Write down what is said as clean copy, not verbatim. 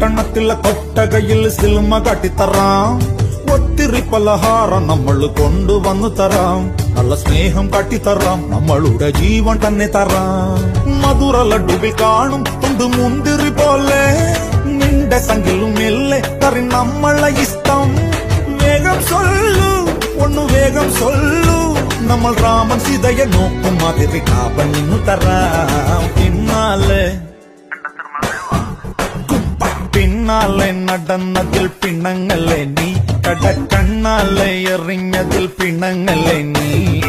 പട്ടണത്തിലെ കൊട്ടകയിൽ സിൽമ കാട്ടിത്തറാം. ഒത്തിരി പലഹാരം നമ്മൾ കൊണ്ടുവന്നു തരാം. നല്ല സ്നേഹം കാട്ടിത്തറാം. നമ്മളുടെ ജീവൻ തന്നെ തരാം. മധുര ലഡുവിൽ കാണും തുണ്ട് മുന്തിരി പോലെ നിന്റെ സംഖിലും മെല്ലെ കറി നമ്മളെ ഇഷ്ടം. വേഗം സൊല്ലു ഒന്നു വേഗം സൊല്ലു. നമ്മൾ രാമൻ സീതയെ നോക്കും മാതിരി കാപ്പൻ നിന്നു തരാം. പിന്നാലെ നടന്നതിൽ പിണങ്ങല്ലേ നീ. കടക്കണ്ണാലെ എറിഞ്ഞതിൽ പിണങ്ങല്ലേ നീ.